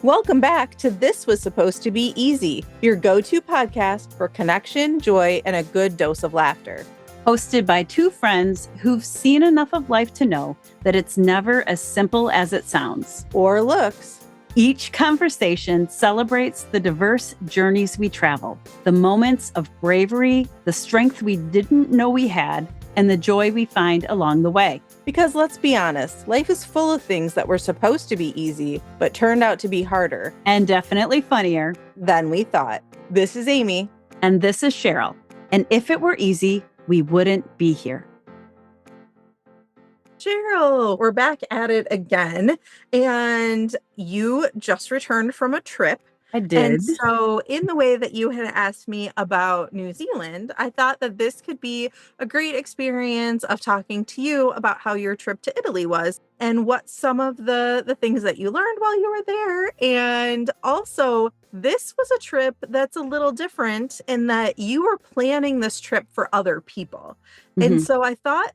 Welcome back to This Was Supposed to Be Easy, your go-to podcast for connection, joy, and a good dose of laughter. Hosted by two friends who've seen enough of life to know that it's never as simple as it sounds or looks. Each conversation celebrates the diverse journeys we travel, the moments of bravery, the strength we didn't know we had, and the joy we find along the way. Because let's be honest, life is full of things that were supposed to be easy, but turned out to be harder. And definitely funnier than we thought. This is Amy. And this is Cheryl. And if it were easy, we wouldn't be here. Cheryl, we're back at it again. And you just returned from a trip. I did. And so in the way that you had asked me about New Zealand, I thought that this could be a great experience of talking to you about how your trip to Italy was and what some of the things that you learned while you were there. And also, this was a trip that's a little different in that you were planning this trip for other people. And so I thought,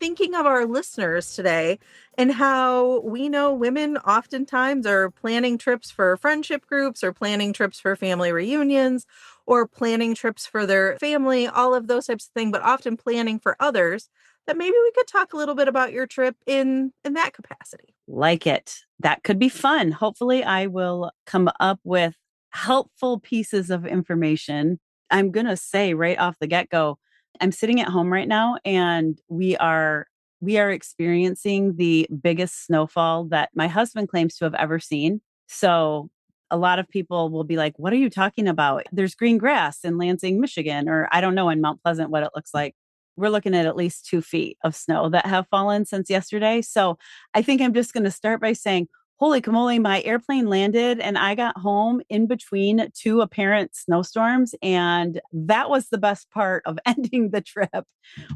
thinking of our listeners today and how we know women oftentimes are planning trips for friendship groups or planning trips for family reunions or planning trips for their family, all of those types of things, but often planning for others, that maybe we could talk a little bit about your trip in that capacity. Like it. That could be fun. Hopefully I will come up with helpful pieces of information. I'm going to say right off the get-go, I'm sitting at home right now and we are experiencing the biggest snowfall that my husband claims to have ever seen. So a lot of people will be like, what are you talking about? There's green grass in Lansing, Michigan, or I don't know in Mount Pleasant what it looks like. We're looking at least 2 feet of snow that have fallen since yesterday. So I think I'm just going to start by saying, holy camole, my airplane landed and I got home in between 2 apparent snowstorms. And that was the best part of ending the trip,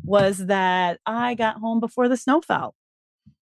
was that I got home before the snow fell.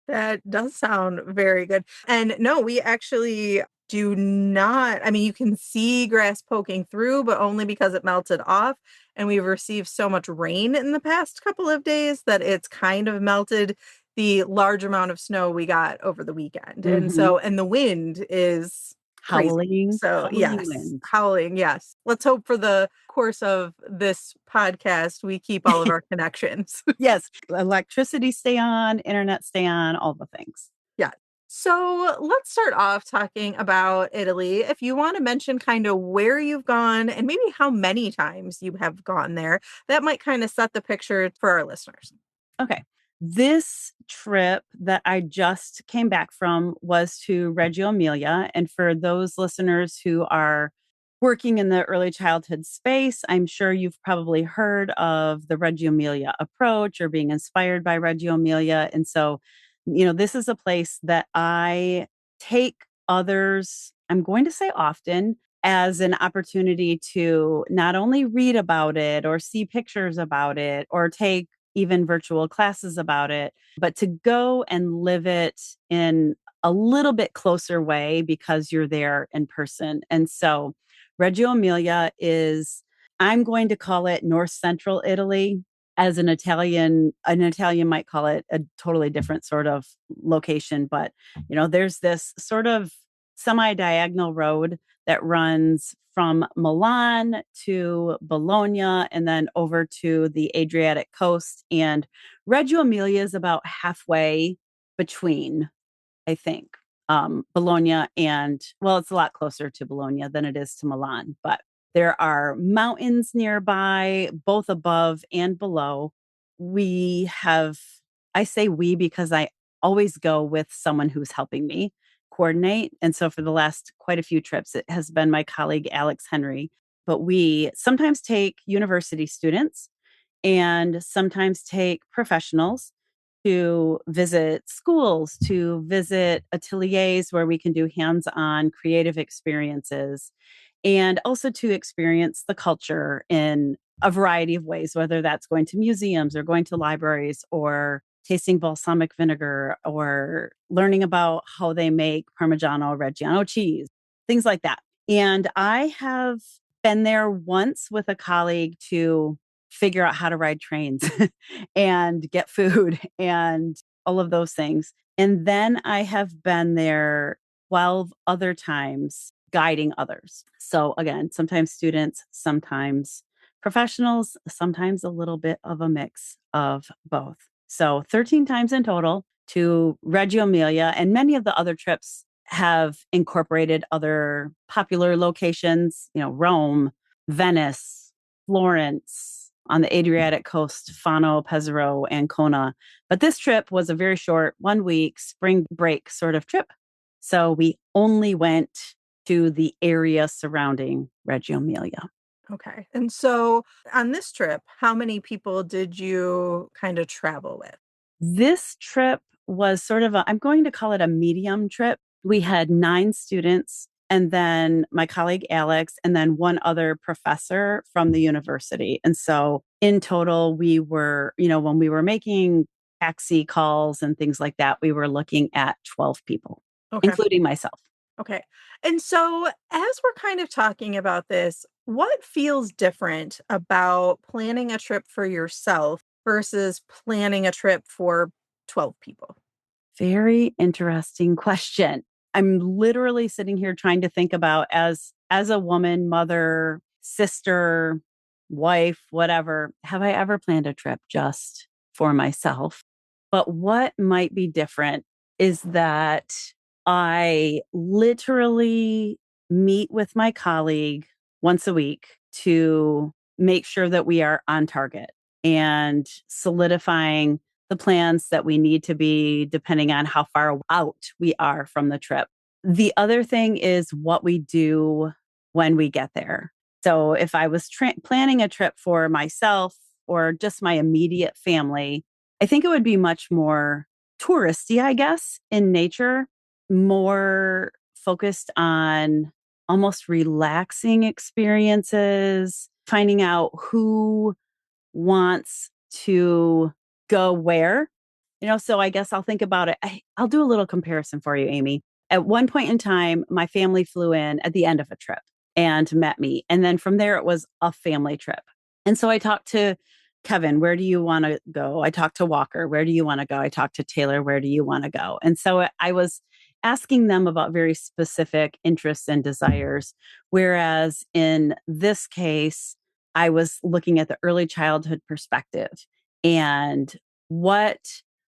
That does sound very good. And no, we actually do not. I mean, you can see grass poking through, but only because it melted off. And we've received so much rain in the past couple of days that it's kind of melted the large amount of snow we got over the weekend. And so, and the wind is howling. So yes, wind. Howling. Yes. Let's hope for the course of this podcast, we keep all of our connections. Yes. Electricity stay on, internet stay on, all the things. Yeah. So let's start off talking about Italy. If you want to mention kind of where you've gone and maybe how many times you have gone there, that might kind of set the picture for our listeners. Okay. This trip that I just came back from was to Reggio Emilia. And for those listeners who are working in the early childhood space, I'm sure you've probably heard of the Reggio Emilia approach or being inspired by Reggio Emilia. And so, this is a place that I take others, I'm going to say often, as an opportunity to not only read about it or see pictures about it or take even virtual classes about it, but to go and live it in a little bit closer way because you're there in person. And so Reggio Emilia is, I'm going to call it North Central Italy. As an Italian might call it a totally different sort of location. But, there's this sort of semi-diagonal road that runs from Milan to Bologna and then over to the Adriatic coast. And Reggio Emilia is about halfway between, I think, Bologna and, well, it's a lot closer to Bologna than it is to Milan, but there are mountains nearby, both above and below. I say we because I always go with someone who's helping me coordinate. And so for the last quite a few trips, it has been my colleague, Alex Henry. But we sometimes take university students and sometimes take professionals to visit schools, to visit ateliers where we can do hands-on creative experiences, and also to experience the culture in a variety of ways, whether that's going to museums or going to libraries or tasting balsamic vinegar or learning about how they make Parmigiano Reggiano cheese, things like that. And I have been there once with a colleague to figure out how to ride trains and get food and all of those things. And then I have been there 12 other times guiding others. So again, sometimes students, sometimes professionals, sometimes a little bit of a mix of both. So 13 times in total to Reggio Emilia, and many of the other trips have incorporated other popular locations, Rome, Venice, Florence, on the Adriatic coast, Fano, Pesaro, Ancona. But this trip was a very short 1 week spring break sort of trip. So we only went to the area surrounding Reggio Emilia. Okay. And so on this trip, how many people did you kind of travel with? This trip was sort of I'm going to call it a medium trip. We had 9 students, and then my colleague Alex, and then one other professor from the university. And so in total, we were, when we were making taxi calls and things like that, we were looking at 12 people, Okay. including myself. Okay. And so, as we're kind of talking about this, what feels different about planning a trip for yourself versus planning a trip for 12 people? Very interesting question. I'm literally sitting here trying to think about as a woman, mother, sister, wife, whatever, have I ever planned a trip just for myself? But what might be different is that I literally meet with my colleague once a week to make sure that we are on target and solidifying the plans that we need to be depending on how far out we are from the trip. The other thing is what we do when we get there. So if I was planning a trip for myself or just my immediate family, I think it would be much more touristy, I guess, in nature, more focused on almost relaxing experiences, finding out who wants to go where. So I guess I'll think about it. I'll do a little comparison for you, Amy. At one point in time, my family flew in at the end of a trip and met me. And then from there, it was a family trip. And so I talked to Kevin, where do you want to go? I talked to Walker, where do you want to go? I talked to Taylor, where do you want to go? And so I was asking them about very specific interests and desires. Whereas in this case, I was looking at the early childhood perspective and what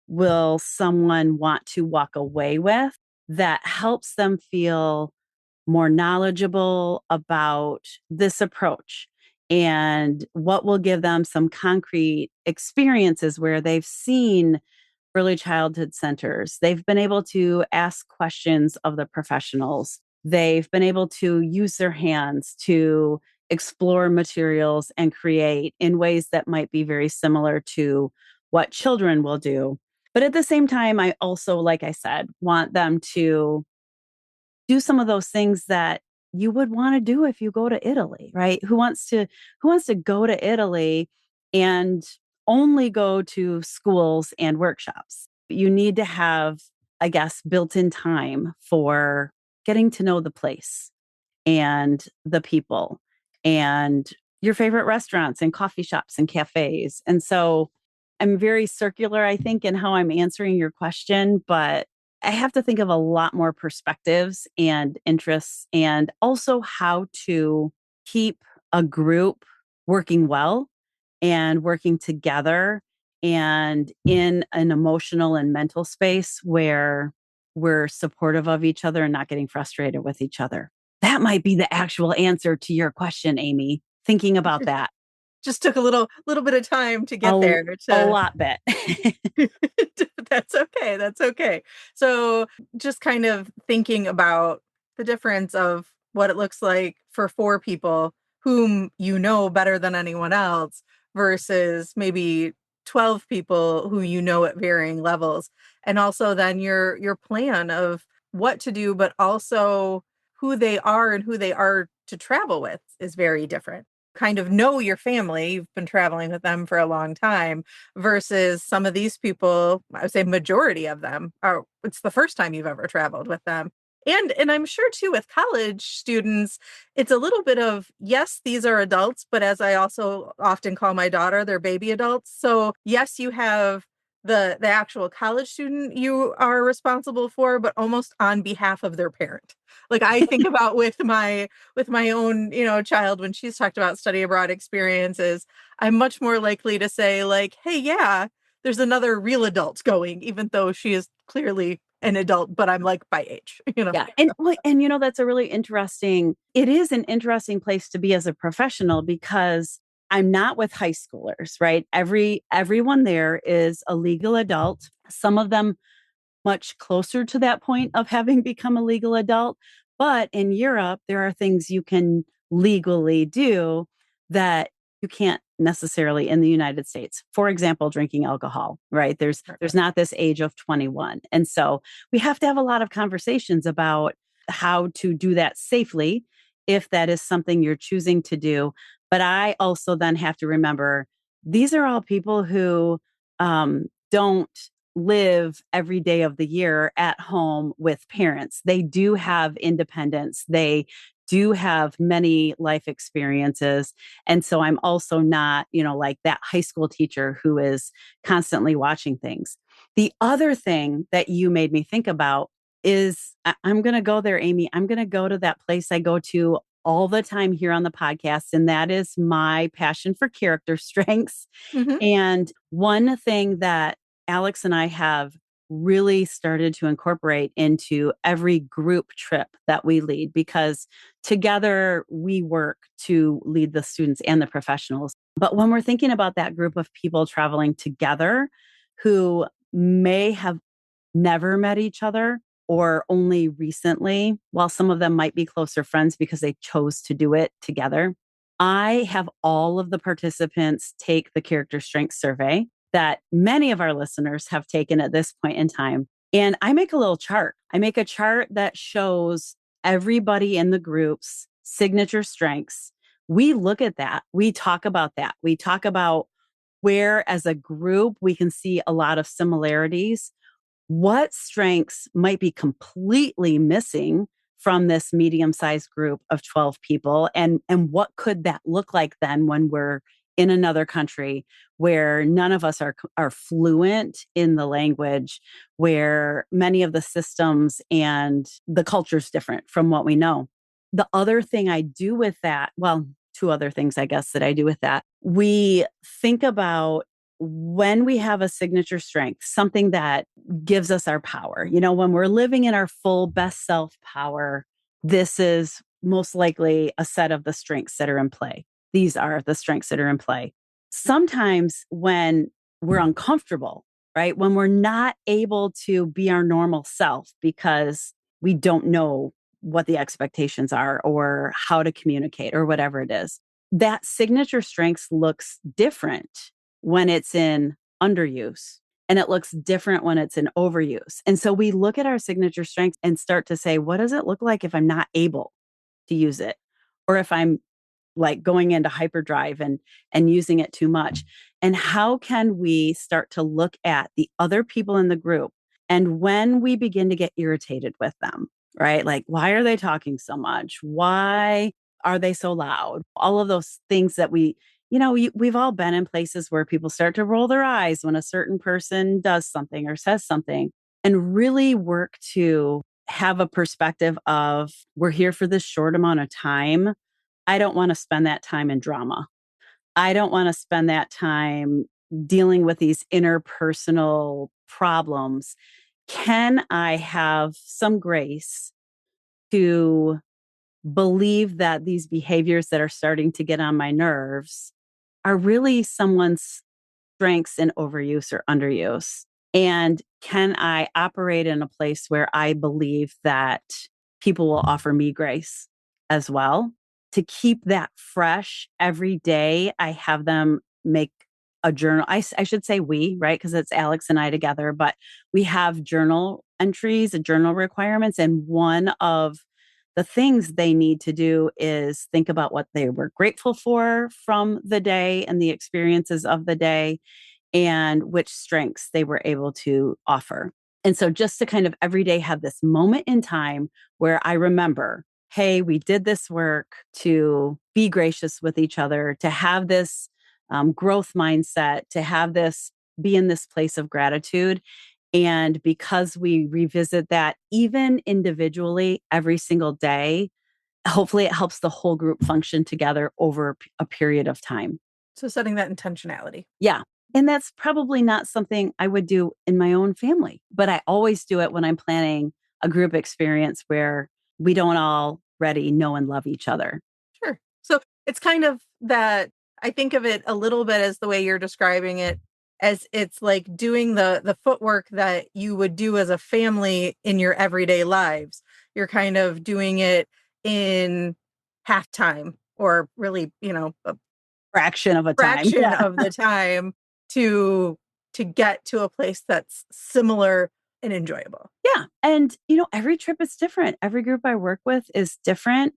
will someone want to walk away with that helps them feel more knowledgeable about this approach and what will give them some concrete experiences where they've seen early childhood centers. They've been able to ask questions of the professionals. They've been able to use their hands to explore materials and create in ways that might be very similar to what children will do. But at the same time, I also, like I said, want them to do some of those things that you would want to do if you go to Italy, right? Who wants to go to Italy and only go to schools and workshops? You need to have, I guess, built-in time for getting to know the place and the people and your favorite restaurants and coffee shops and cafes. And so I'm very circular, I think, in how I'm answering your question, but I have to think of a lot more perspectives and interests and also how to keep a group working well and working together and in an emotional and mental space where we're supportive of each other and not getting frustrated with each other. That might be the actual answer to your question, Amy. Thinking about that Just took a little bit of time to get a, there a to lot bit. That's okay, that's okay. So, just kind of thinking about the difference of what it looks like for 4 people whom you know better than anyone else versus maybe 12 people who you know at varying levels. And also then your plan of what to do, but also who they are and who they are to travel with is very different. Kind of know your family, you've been traveling with them for a long time versus some of these people, I would say majority of them are it's the first time you've ever traveled with them. And I'm sure too with college students, it's a little bit of yes, these are adults, but as I also often call my daughter, they're baby adults. So yes, you have the actual college student you are responsible for, but almost on behalf of their parent. Like I think about with my own, child when she's talked about study abroad experiences, I'm much more likely to say like, "Hey, yeah, there's another real adult going," even though she is clearly an adult, but I'm like by age, Yeah. That's a really it is an interesting place to be as a professional because I'm not with high schoolers, right? Everyone there is a legal adult. Some of them much closer to that point of having become a legal adult. But in Europe, there are things you can legally do that you can't necessarily in the United States. For example, drinking alcohol, right? There's not this age of 21. And so we have to have a lot of conversations about how to do that safely if that is something you're choosing to do. But I also then have to remember these are all people who don't live every day of the year at home with parents. They do have independence. They do have many life experiences. And so I'm also not, like that high school teacher who is constantly watching things. The other thing that you made me think about is I'm going to go there, Amy. I'm going to go to that place I go to all the time here on the podcast. And that is my passion for character strengths. Mhm. And one thing that Alex and I have really started to incorporate into every group trip that we lead because together we work to lead the students and the professionals. But when we're thinking about that group of people traveling together who may have never met each other or only recently, while some of them might be closer friends because they chose to do it together, I have all of the participants take the character strength survey that many of our listeners have taken at this point in time. And I make a little chart. I make a chart that shows everybody in the group's signature strengths. We look at that. We talk about that. We talk about where, as a group, we can see a lot of similarities, what strengths might be completely missing from this medium-sized group of 12 people, and what could that look like then when we're in another country where none of us are fluent in the language, where many of the systems and the culture is different from what we know. The other thing I do with that, well, two other things I guess that I do with that, we think about when we have a signature strength, something that gives us our power. When we're living in our full best self power, this is most likely a set of the strengths that are in play. These are the strengths that are in play. Sometimes when we're uncomfortable, right? When we're not able to be our normal self because we don't know what the expectations are or how to communicate or whatever it is, that signature strengths looks different when it's in underuse and it looks different when it's in overuse. And so we look at our signature strengths and start to say, what does it look like if I'm not able to use it? Or if I'm like going into hyperdrive and using it too much? And how can we start to look at the other people in the group? And when we begin to get irritated with them, right? Like, why are they talking so much? Why are they so loud? All of those things that we've all been in places where people start to roll their eyes when a certain person does something or says something, and really work to have a perspective of we're here for this short amount of time. I don't want to spend that time in drama. I don't want to spend that time dealing with these interpersonal problems. Can I have some grace to believe that these behaviors that are starting to get on my nerves are really someone's strengths in overuse or underuse? And can I operate in a place where I believe that people will offer me grace as well? To keep that fresh every day, I have them make a journal. I should say we, right? Because it's Alex and I together, but we have journal entries and journal requirements. And one of the things they need to do is think about what they were grateful for from the day and the experiences of the day and which strengths they were able to offer. And so just to kind of every day have this moment in time where I remember, hey, we did this work to be gracious with each other, to have this growth mindset, to have this be in this place of gratitude. And because we revisit that even individually every single day, hopefully it helps the whole group function together over a period of time. So setting that intentionality. Yeah. And that's probably not something I would do in my own family, but I always do it when I'm planning a group experience where we don't already know and love each other. Sure. So it's kind of that I think of it a little bit as the way you're describing it, as it's like doing the footwork that you would do as a family in your everyday lives. You're kind of doing it in halftime or really, a Fraction of a time. fraction Yeah. of the time to get to a place that's similar and enjoyable. Yeah. And, every trip is different. Every group I work with is different.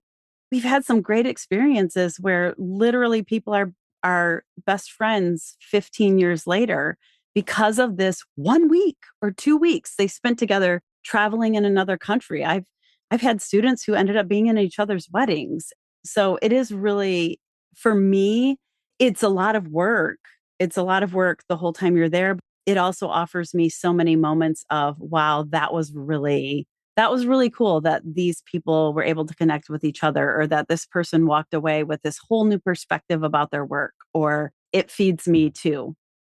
We've had some great experiences where literally people are best friends 15 years later because of this 1 week or 2 weeks they spent together traveling in another country. I've had students who ended up being in each other's weddings. So it is really, for me, it's a lot of work. It's a lot of work the whole time you're there. It also offers me so many moments of, wow, that was really cool that these people were able to connect with each other, or that this person walked away with this whole new perspective about their work, or it feeds me too.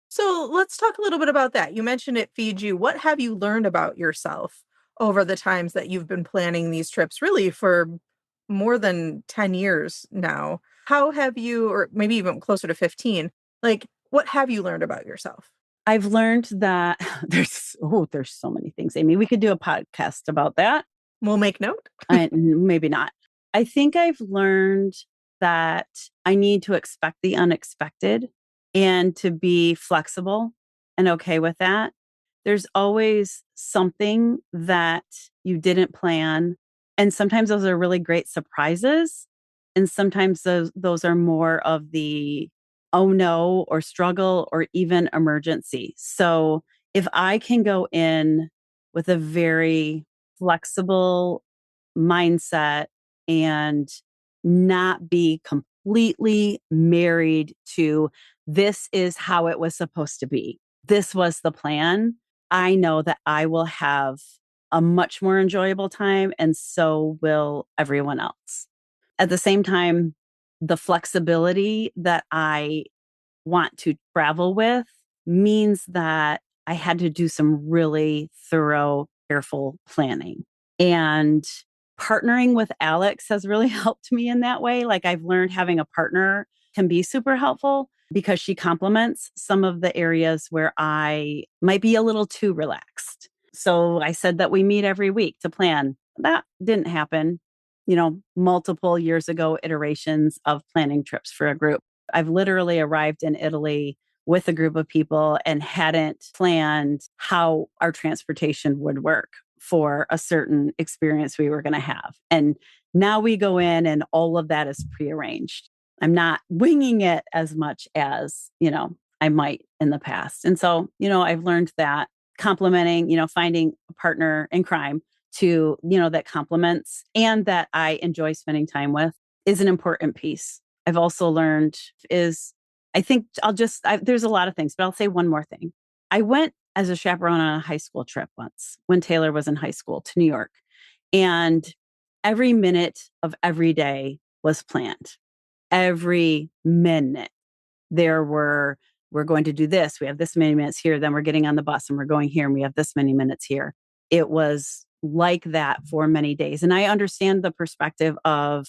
So let's talk a little bit about that. You mentioned it feeds you. What have you learned about yourself over the times that you've been planning these trips, really for more than 10 years now? How have you, or maybe even closer to 15, like what have you learned about yourself? I've learned that there's so many things, Amy. We could do a podcast about that. We'll make note. Maybe not. I think I've learned that I need to expect the unexpected and to be flexible and okay with that. There's always something that you didn't plan. And sometimes those are really great surprises. And sometimes those are more of the oh no, or struggle, or even emergency. So if I can go in with a very flexible mindset and not be completely married to this is how it was supposed to be. This was the plan. I know that I will have a much more enjoyable time, and so will everyone else. At the same time, the flexibility that I want to travel with means that I had to do some really thorough, careful planning. And partnering with Alex has really helped me in that way. Like, I've learned having a partner can be super helpful because she complements some of the areas where I might be a little too relaxed. So I said that we meet every week to plan. That didn't happen. Multiple years ago, iterations of planning trips for a group. I've literally arrived in Italy with a group of people and hadn't planned how our transportation would work for a certain experience we were going to have. And now we go in and all of that is prearranged. I'm not winging it as much as, I might in the past. And so, I've learned that complementing, finding a partner in crime to, that complements and that I enjoy spending time with is an important piece. I've also learned is, I think there's a lot of things, but I'll say one more thing. I went as a chaperone on a high school trip once when Taylor was in high school to New York. And every minute of every day was planned. Every minute we're going to do this. We have this many minutes here. Then we're getting on the bus and we're going here and we have this many minutes here. It was like that for many days. And I understand the perspective of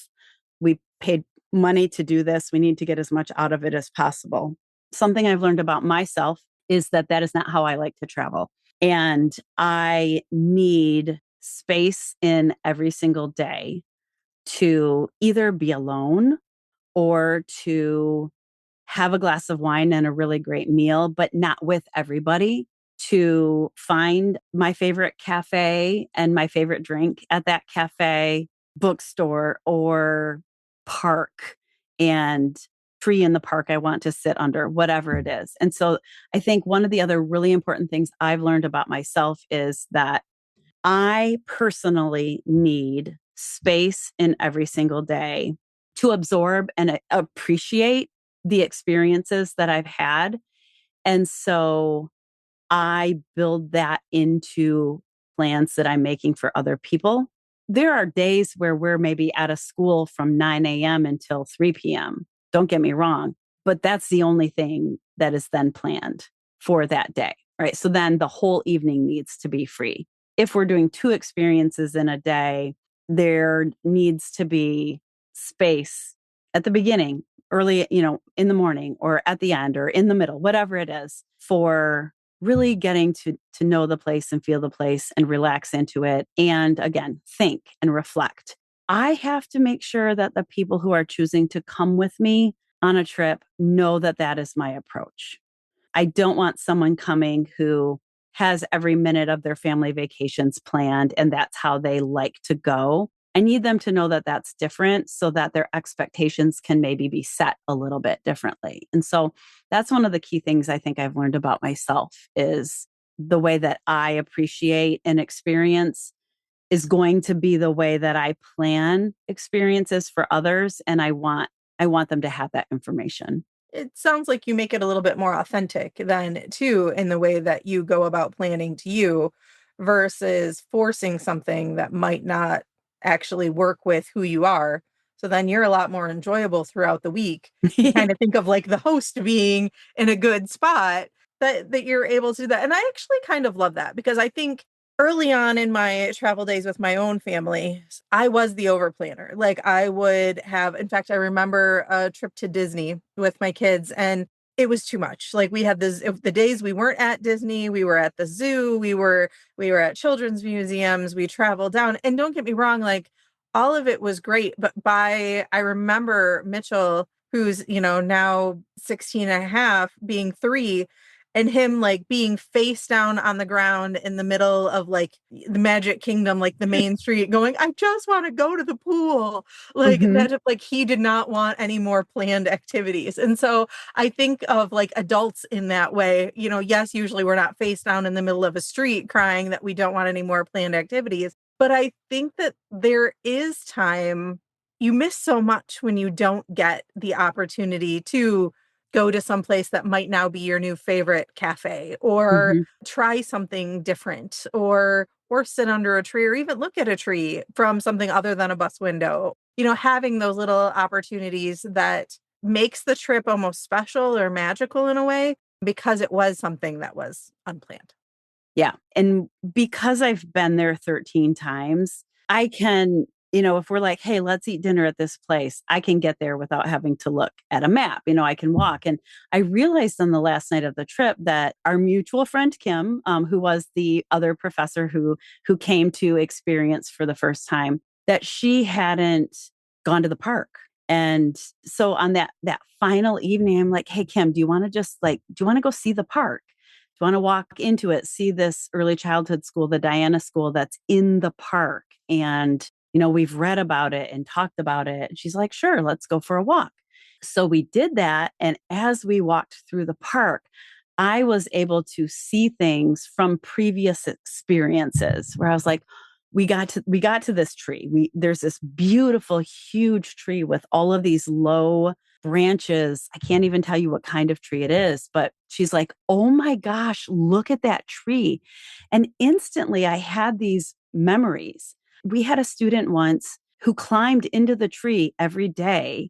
we paid money to do this. We need to get as much out of it as possible. Something I've learned about myself is that is not how I like to travel. And I need space in every single day to either be alone or to have a glass of wine and a really great meal, but not with everybody, to find my favorite cafe and my favorite drink at that cafe, bookstore, or park, and tree in the park I want to sit under, whatever it is. And so I think one of the other really important things I've learned about myself is that I personally need space in every single day to absorb and appreciate the experiences that I've had. And so I build that into plans that I'm making for other people. There are days where we're maybe at a school from 9 a.m. until 3 p.m. Don't get me wrong, but that's the only thing that is then planned for that day, right? So then the whole evening needs to be free. If we're doing 2 experiences in a day, there needs to be space at the beginning, early, in the morning or at the end or in the middle, whatever it is, for really getting to know the place and feel the place and relax into it. And again, think and reflect. I have to make sure that the people who are choosing to come with me on a trip know that that is my approach. I don't want someone coming who has every minute of their family vacations planned and that's how they like to go. I need them to know that that's different so that their expectations can maybe be set a little bit differently. And so that's one of the key things I think I've learned about myself is the way that I appreciate an experience is going to be the way that I plan experiences for others and I want them to have that information. It sounds like you make it a little bit more authentic then too in the way that you go about planning to you versus forcing something that might not actually work with who you are. So then you're a lot more enjoyable throughout the week. You kind of think of like the host being in a good spot that you're able to do that. And I actually kind of love that because I think early on in my travel days with my own family, I was the over planner. Like I would have, in fact, I remember a trip to Disney with my kids and it was too much. Like we had this, if the days we weren't at Disney, we were at the zoo, we were at children's museums, we traveled down. And don't get me wrong, like all of it was great. But I remember Mitchell, who's, now 16 and a half, being 3, and him like being face down on the ground in the middle of like the Magic Kingdom, like the main street, going, I just want to go to the pool. Like Hmm. that, like he did not want any more planned activities. And so I think of like adults in that way, yes, usually we're not face down in the middle of a street crying that we don't want any more planned activities. But I think that there is time. You miss so much when you don't get the opportunity to go to some place that might now be your new favorite cafe or Hmm. try something different or sit under a tree or even look at a tree from something other than a bus window. Having those little opportunities that makes the trip almost special or magical in a way because it was something that was unplanned. Yeah. And because I've been there 13 times, I can, if we're like, hey, let's eat dinner at this place, I can get there without having to look at a map. I can walk. And I realized on the last night of the trip that our mutual friend, Kim, who was the other professor who came to experience for the first time, that she hadn't gone to the park. And so on that final evening, I'm like, hey, Kim, do you want to go see the park? Do you want to walk into it, see this early childhood school, the Diana School that's in the park? And, we've read about it and talked about it. And she's like, sure, let's go for a walk. So we did that. And as we walked through the park, I was able to see things from previous experiences where I was like, we got to this tree. There's this beautiful, huge tree with all of these low branches. I can't even tell you what kind of tree it is, but she's like, oh my gosh, look at that tree. And instantly I had these memories. We had a student once who climbed into the tree every day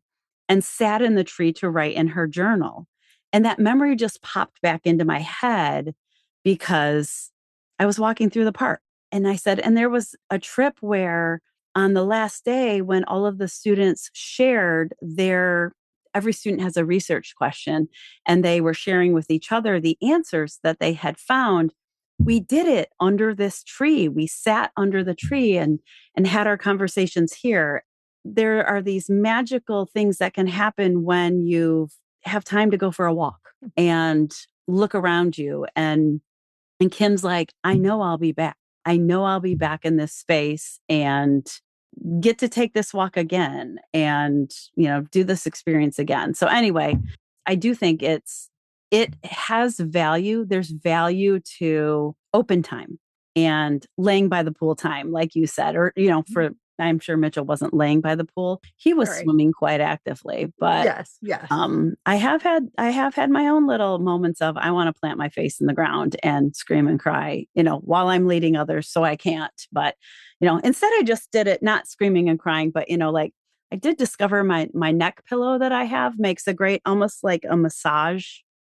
and sat in the tree to write in her journal. And that memory just popped back into my head because I was walking through the park. And I said, and there was a trip where on the last day when all of the students shared every student has a research question and they were sharing with each other the answers that they had found. We did it under this tree. We sat under the tree and had our conversations here. There are these magical things that can happen when you have time to go for a walk and look around you. And Kim's like, I know I'll be back. I know I'll be back in this space and get to take this walk again and, do this experience again. So anyway, I do think it has value. There's value to open time and laying by the pool time, like you said, or, for I'm sure Mitchell wasn't laying by the pool. He All was right. swimming quite actively, but Yes, yes. I have had my own little moments of I want to plant my face in the ground and scream and cry, while I'm leading others, so I can't. But instead I just did it, not screaming and crying, but like I did discover my neck pillow that I have makes a great, almost like a massage.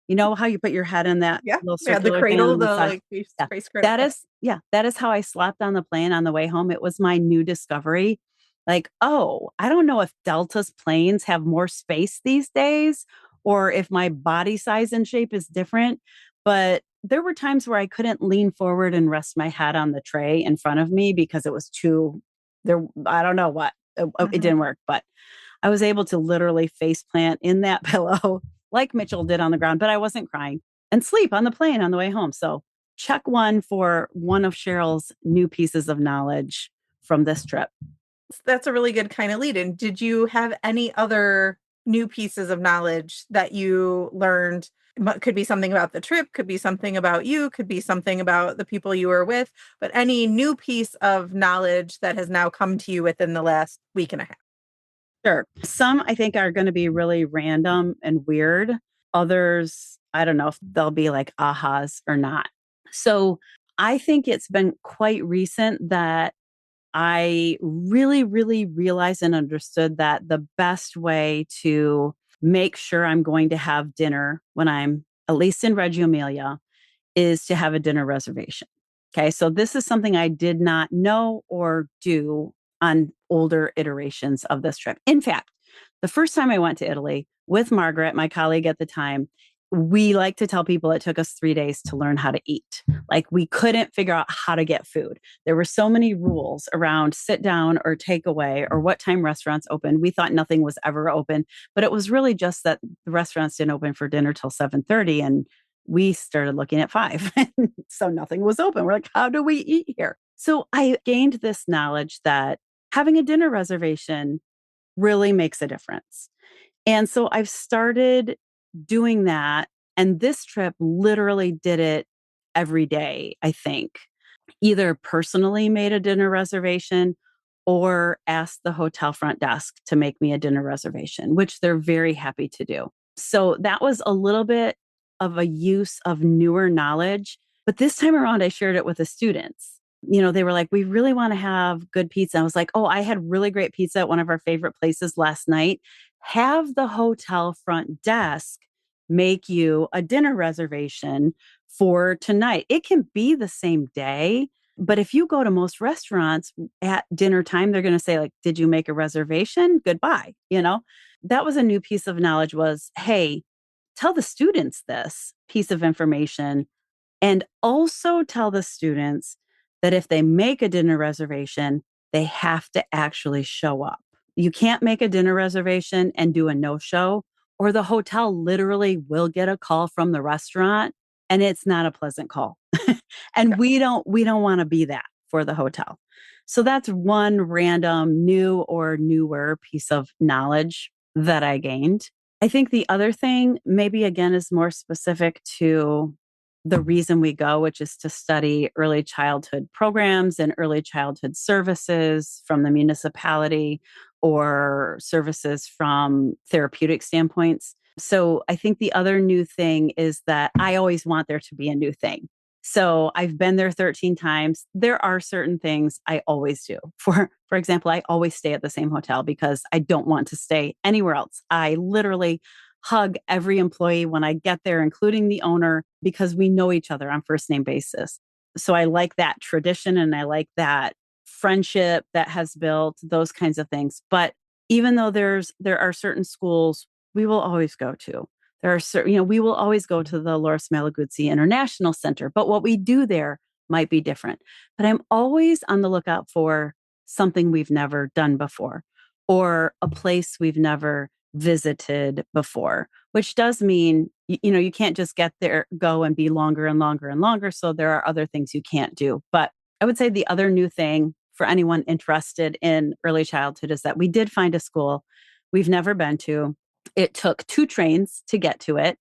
You know how you put your head in that Yeah, little yeah, the circular thing on cradle, the the, massage? like, Yeah. space cradle, That yeah. is, yeah, that is how I slept on the plane on the way home. It was my new discovery. Like, oh, I don't know if Delta's planes have more space these days or if my body size and shape is different. But there were times where I couldn't lean forward and rest my head on the tray in front of me because it was too there. I don't know what it Mhm. didn't work, but I was able to literally face plant in that pillow like Mitchell did on the ground, but I wasn't crying and sleep on the plane on the way home. So check one for one of Cheryl's new pieces of knowledge from this trip. That's a really good kind of lead in. Did you have any other new pieces of knowledge that you learned? Could be something about the trip, could be something about you, could be something about the people you were with, but any new piece of knowledge that has now come to you within the last week and a half? Sure. Some I think are going to be really random and weird. Others, I don't know if they'll be like ahas or not. So I think it's been quite recent that I really, really realized and understood that the best way to make sure I'm going to have dinner when I'm at least in Reggio Emilia is to have a dinner reservation. Okay. So this is something I did not know or do on older iterations of this trip. In fact, the first time I went to Italy with Margaret, my colleague at the time, we like to tell people it took us 3 days to learn how to eat. Like we couldn't figure out how to get food. There were so many rules around sit down or takeaway or what time restaurants open. We thought nothing was ever open, but it was really just that the restaurants didn't open for dinner till 7:30, and we started looking at 5. So nothing was open. We're like, how do we eat here? So I gained this knowledge that having a dinner reservation really makes a difference. And so I've started doing that. And this trip literally did it every day, I think. Either personally made a dinner reservation or asked the hotel front desk to make me a dinner reservation, which they're very happy to do. So that was a little bit of a use of newer knowledge. But this time around, I shared it with the students. They were like, we really want to have good pizza. I was like, oh, I had really great pizza at one of our favorite places last night. Have the hotel front desk make you a dinner reservation for tonight. It can be the same day, but if you go to most restaurants at dinner time, they're going to say like, "Did you make a reservation? Goodbye." That was a new piece of knowledge was, "Hey, tell the students this piece of information and also tell the students that if they make a dinner reservation, they have to actually show up. You can't make a dinner reservation and do a no-show, or the hotel literally will get a call from the restaurant and it's not a pleasant call." And Yeah. we don't want to be that for the hotel. So that's one random new or newer piece of knowledge that I gained. I think the other thing, maybe again, is more specific to the reason we go, which is to study early childhood programs and early childhood services from the municipality or services from therapeutic standpoints. So I think the other new thing is that I always want there to be a new thing. So I've been there 13 times. There are certain things I always do. For example, I always stay at the same hotel because I don't want to stay anywhere else. I literally hug every employee when I get there, including the owner, because we know each other on first name basis. So I like that tradition and I like that friendship that has built, those kinds of things. But even though there are certain schools we will always go to. There are certain, we will always go to the Loris Malaguzzi International Center, but what we do there might be different. But I'm always on the lookout for something we've never done before or a place we've never visited before, which does mean, you can't just get there, go and be longer and longer and longer. So there are other things you can't do. But I would say the other new thing for anyone interested in early childhood is that we did find a school we've never been to. It took 2 trains to get to it.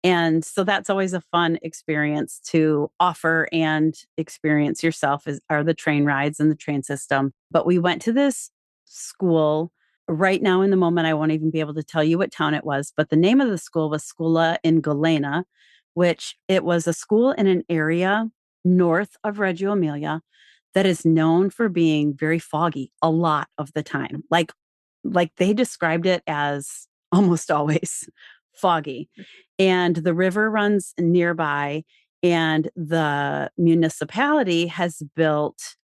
And so that's always a fun experience to offer and experience yourself is are the train rides and the train system. But we went to this school right now in the moment. I won't even be able to tell you what town it was, but the name of the school was Skula in Galena, which it was a school in an area north of Reggio Emilia that is known for being very foggy a lot of the time. Like they described it as almost always foggy. And the river runs nearby, and the municipality has built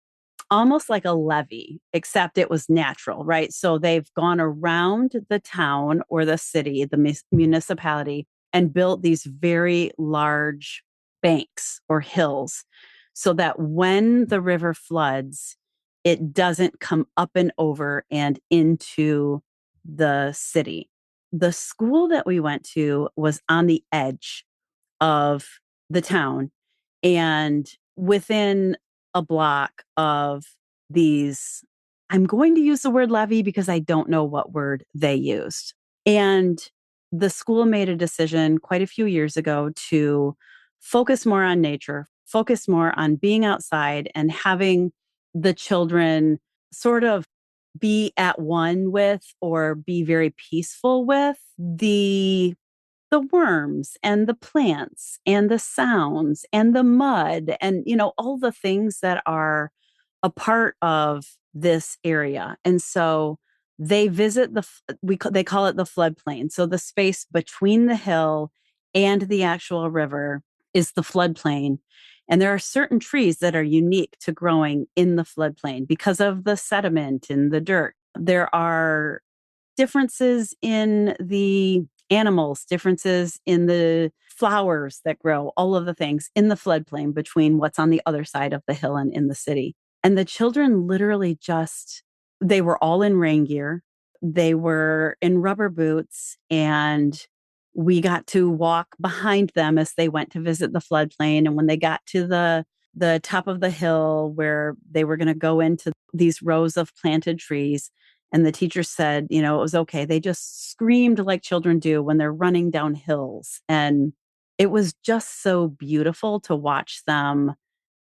almost like a levee, except it was natural, right? So they've gone around the town or the city, the municipality, and built these very large banks or hills so that when the river floods, it doesn't come up and over and into the city. The school that we went to was on the edge of the town and within a block of these, I'm going to use the word levee because I don't know what word they used. And the school made a decision quite a few years ago to focus more on nature, focus more on being outside and having the children sort of be at one with or be very peaceful with the worms and the plants and the sounds and the mud and all the things that are a part of this area. And so they visit they call it the floodplain. So the space between the hill and the actual river is the floodplain. And there are certain trees that are unique to growing in the floodplain because of the sediment and the dirt. There are differences in the animals, differences in the flowers that grow, all of the things in the floodplain between what's on the other side of the hill and in the city. And the children literally they were all in rain gear. They were in rubber boots, and we got to walk behind them as they went to visit the floodplain. And when they got to the top of the hill where they were going to go into these rows of planted trees, and the teacher said, it was okay. They just screamed like children do when they're running down hills. And it was just so beautiful to watch them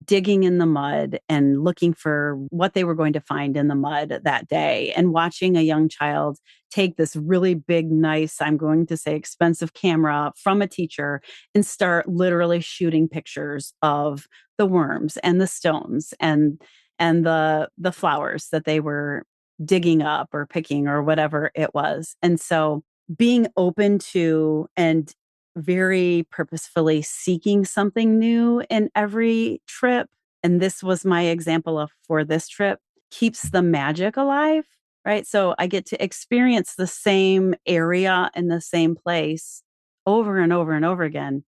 digging in the mud and looking for what they were going to find in the mud that day, and watching a young child take this really big, nice, I'm going to say expensive camera from a teacher and start literally shooting pictures of the worms and the stones and the flowers that they were digging up or picking or whatever it was. And so being open to and very purposefully seeking something new in every trip. And this was my example of for this trip, keeps the magic alive, right? So I get to experience the same area in the same place over and over and over again.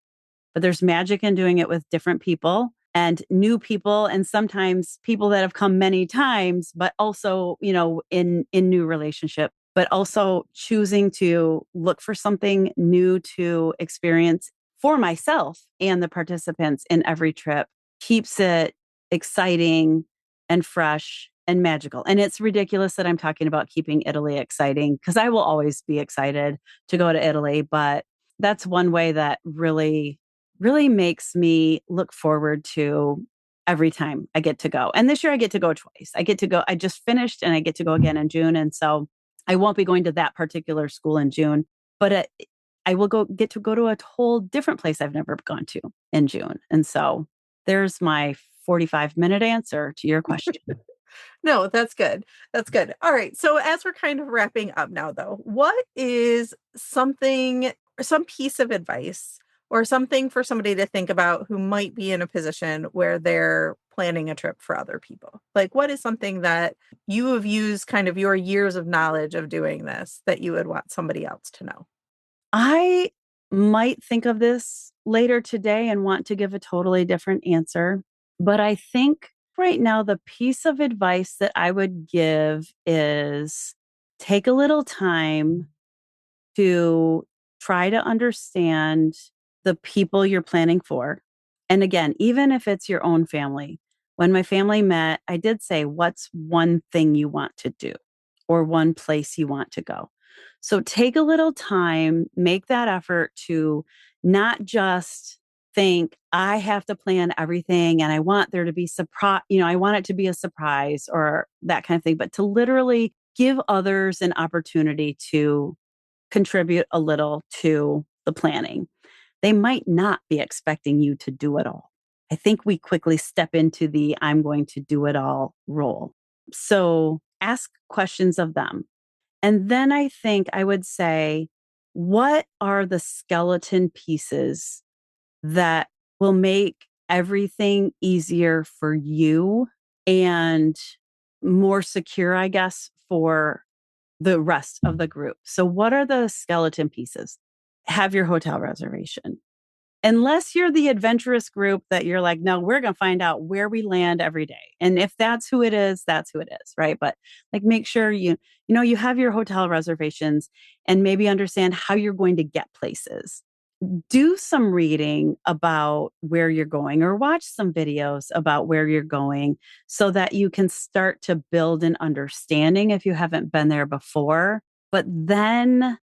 But there's magic in doing it with different people and new people, and sometimes people that have come many times, but also, in new relationship, but also choosing to look for something new to experience for myself and the participants in every trip keeps it exciting and fresh and magical. And it's ridiculous that I'm talking about keeping Italy exciting because I will always be excited to go to Italy, but that's one way that really makes me look forward to every time I get to go. And this year I get to go twice. I just finished and I get to go again in June. And so I won't be going to that particular school in June, but I will get to go to a whole different place I've never gone to in June. And so there's my 45-minute answer to your question. No, that's good. That's good. All right. So as we're kind of wrapping up now, though, what is some piece of advice or something for somebody to think about who might be in a position where they're planning a trip for other people? Like, what is something that you have used kind of your years of knowledge of doing this that you would want somebody else to know? I might think of this later today and want to give a totally different answer. But I think right now, the piece of advice that I would give is take a little time to try to understand the people you're planning for. And again, even if it's your own family, when my family met, I did say, what's one thing you want to do or one place you want to go? So take a little time, make that effort to not just think, I have to plan everything and I want there to be surprise, I want it to be a surprise or that kind of thing, but to literally give others an opportunity to contribute a little to the planning. They might not be expecting you to do it all. I think we quickly step into the I'm going to do it all role. So ask questions of them. And then I think I would say, what are the skeleton pieces that will make everything easier for you and more secure, I guess, for the rest of the group? So, what are the skeleton pieces? Have your hotel reservation. Unless you're the adventurous group that you're like, no, we're going to find out where we land every day. And if that's who it is, that's who it is, right? But like make sure you have your hotel reservations and maybe understand how you're going to get places. Do some reading about where you're going or watch some videos about where you're going so that you can start to build an understanding if you haven't been there before. But then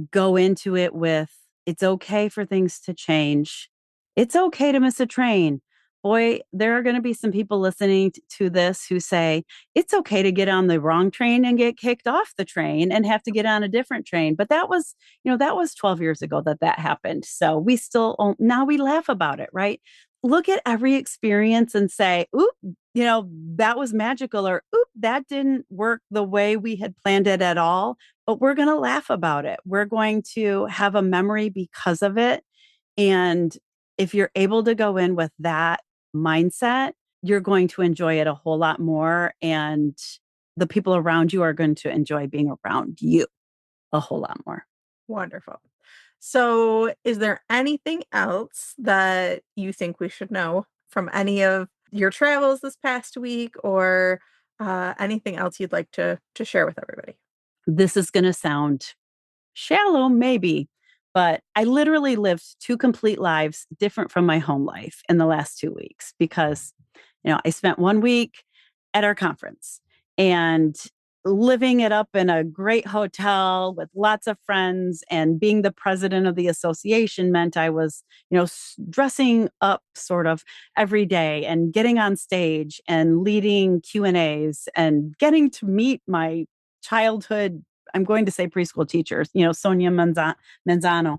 go into it with it's okay for things to change. It's okay to miss a train. Boy, there are going to be some people listening to this who say it's okay to get on the wrong train and get kicked off the train and have to get on a different train. But that was 12 years ago that happened. So we still, now we laugh about it, right? Look at every experience and say, oop, that was magical, or oop, that didn't work the way we had planned it at all. But we're going to laugh about it. We're going to have a memory because of it. And if you're able to go in with that mindset, you're going to enjoy it a whole lot more. And the people around you are going to enjoy being around you a whole lot more. Wonderful. So, is there anything else that you think we should know from any of your travels this past week, or anything else you'd like to share with everybody? This is going to sound shallow, maybe, but I literally lived two complete lives different from my home life in the last 2 weeks because, I spent 1 week at our conference and living it up in a great hotel with lots of friends, and being the president of the association meant I was, dressing up sort of every day and getting on stage and leading Q&As and getting to meet my childhood, I'm going to say preschool teachers, Sonia Manzano,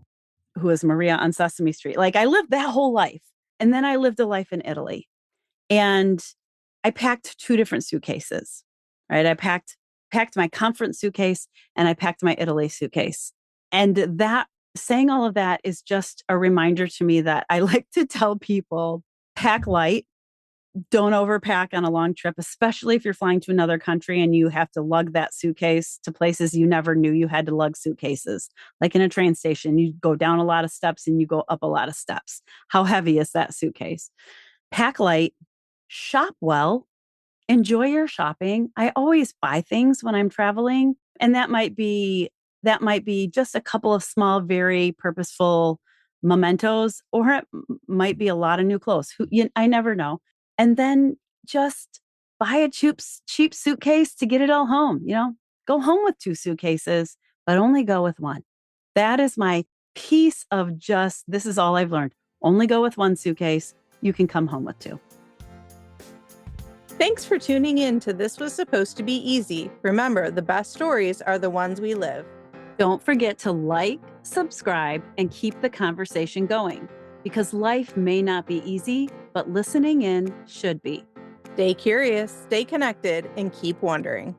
who is Maria on Sesame Street. Like I lived that whole life. And then I lived a life in Italy. And I packed two different suitcases, right? I packed my conference suitcase and I packed my Italy suitcase. And that saying all of that is just a reminder to me that I like to tell people, pack light. Don't overpack on a long trip, especially if you're flying to another country and you have to lug that suitcase to places you never knew you had to lug suitcases. Like in a train station, you go down a lot of steps and you go up a lot of steps. How heavy is that suitcase? Pack light, shop well, enjoy your shopping. I always buy things when I'm traveling, and that might be just a couple of small, very purposeful mementos, or it might be a lot of new clothes. I never know. And then just buy a cheap suitcase to get it all home. Go home with two suitcases, but only go with one. That is my piece of just, this is all I've learned. Only go with one suitcase. You can come home with two. Thanks for tuning in to This Was Supposed to Be Easy. Remember, the best stories are the ones we live. Don't forget to like, subscribe, and keep the conversation going, because life may not be easy, but listening in should be. Stay curious, stay connected, and keep wondering.